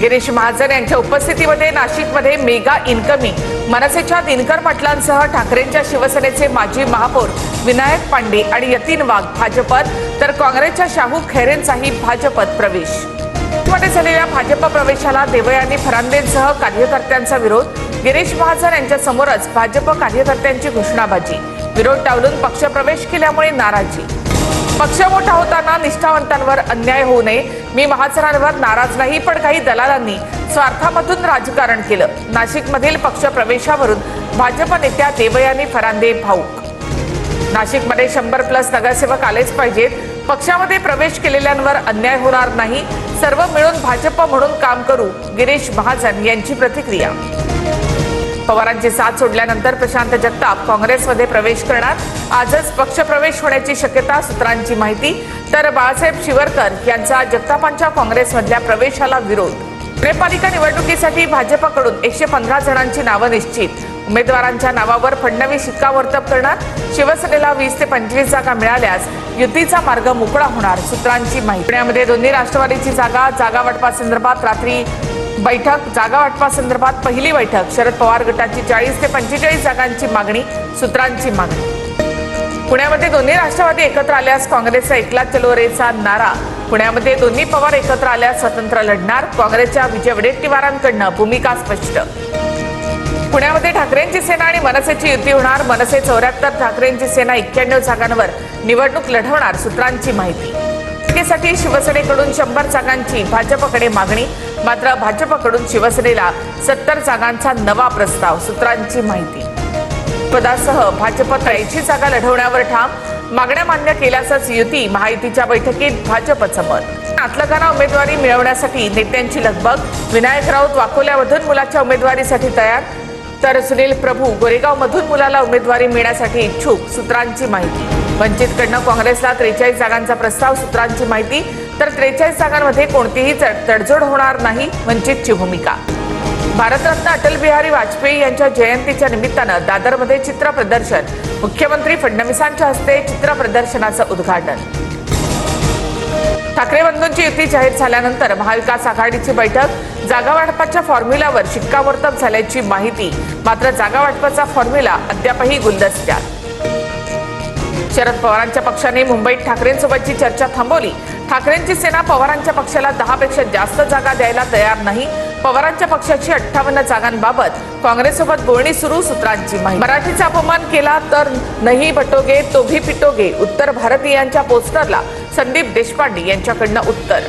गिरीश महाजन यांच्या उपस्थितीमध्ये नाशिकमध्ये मेगा इनकमिंग मनसेच्या दिनकर पाटलांसह ठाकरेंच्या शिवसेनेचे माजी महापौर विनायक पांडे आणि यतीन वाघ भाजपत, तर काँग्रेसच्या शाहू खैरेंचाही भाजपत प्रवेश। मध्ये झालेल्या भाजप प्रवेशाला देवयानी फरांदेंसह कार्यकर्त्यांचा विरोध। गिरीश महाजन यांच्या समोरच भाजप कार्यकर्त्यांची घोषणाबाजी। विरोध टाळून पक्षप्रवेश केल्यामुळे नाराजी। पक्ष मोठा होताना निष्ठावंतांवर अन्याय होऊ नये, मी महाजनांवर नाराज नाही, पण काही दलालांनी स्वार्थामधून राजकारण केलं। नाशिकमधील पक्ष प्रवेशावरून भाजप नेत्या देवयानी फरांदे भाऊक। नाशिकमध्ये 100+ नगरसेवक आलेच पाहिजेत, पक्षामध्ये प्रवेश केलेल्यांवर अन्याय होणार नाही, सर्व मिळून भाजप म्हणून काम करू, गिरीश महाजन यांची प्रतिक्रिया। पवारांची साथ सोडल्यानंतर प्रशांत जगताप काँग्रेसमध्ये प्रवेश करणार, आजच पक्षप्रवेश होण्याची शक्यता, सूत्रांची माहिती। तर बाळासाहेब शिवरकर यांचा जगतापांच्या काँग्रेसमधल्या प्रवेशाला विरोध। पुणे पालिका निवडणुकीसाठी भाजपकडून 115 जणांची नावं निश्चित, उमेदवारांच्या नावावर फडणवीस शिक्कामोर्तब करणार। शिवसेनेला 20 ते 25 जागा मिळाल्यास युतीचा मार्ग मोकळा होणार, सूत्रांची माहिती। पुण्यामध्ये दोन्ही राष्ट्रवादीची जागा वाटपासंदर्भात रात्री बैठक, जागा वाटपासंदर्भात पहिली बैठक। शरद पवार गटाची 40 ते 45 जागांची मागणी, सूत्रांची मागणी। पुण्यामध्ये दोन्ही राष्ट्रवादी एकत्र आल्यास काँग्रेसचा एकला चलो रेचा नारा। पुण्यामध्ये दोन्ही पवार एकत्र आल्यास स्वतंत्र लढणार, काँग्रेसच्या विजय वडेट्टीवारांकडनं भूमिका स्पष्ट। पुण्यामध्ये ठाकरेंची सेना आणि मनसेची युती होणार, मनसे 74, ठाकरेंची सेना 91 जागांवर निवडणूक लढवणार, सूत्रांची माहिती। साठी शिवसेनेकडून 100 जागांची भाजपकडे मागणी, मात्र भाजपकडून शिवसेनेला 70 जागांचा नवा प्रस्ताव, सूत्रांची माहिती। पदासह भाजप 83 जागा लढवण्यावर ठाम, मागण्या मान्य केल्यासच युती, महायुतीच्या बैठकीत भाजपचं मत। नातलगांना उमेदवारी मिळवण्यासाठी नेत्यांची लगबग, विनायक राऊत वाकोल्यामधून मुलाच्या उमेदवारीसाठी तयार, तर सुनील प्रभू गोरेगावमधून मुलाला उमेदवारी मिळण्यासाठी इच्छुक, सूत्रांची माहिती। वंचितकडनं काँग्रेसला 43 जागांचा प्रस्ताव, सूत्रांची माहिती। तर 43 जागांमध्ये कोणतीही तडजोड होणार नाही, वंचितची भूमिका। भारतरत्न अटल बिहारी वाजपेयी यांच्या जयंतीच्या निमित्तानं दादरमध्ये चित्र प्रदर्शन, मुख्यमंत्री फडणवीसांच्या हस्ते चित्र प्रदर्शनाचं उद्घाटन। ठाकरे बंधूंची युती जाहीर झाल्यानंतर महाविकास आघाडीची बैठक, जागा वाटपाच्या फॉर्म्युलावर शिक्कामोर्तब झाल्याची माहिती, मात्र जागा वाटपाचा फॉर्म्युला अद्यापही गुलदस्त्यात। शरद पवारांच्या पक्षाने मुंबईत ठाकरेंसोबतची चर्चा थांबवली, ठाकरेंची सेना पवारांच्या पक्षाला 10 पेक्षा जास्त जागा द्यायला तयार नाही, पवारांच्या पक्षाची 58 जागांबाबत काँग्रेससोबत बोलणी सुरू, सूत्रांची माहिती। मराठीचा अपमान केला तर नहीं बटोगे तो भी पिटोगे, उत्तर भारतीयांच्या पोस्टरला संदीप देशपांडे यांच्याकडनं उत्तर।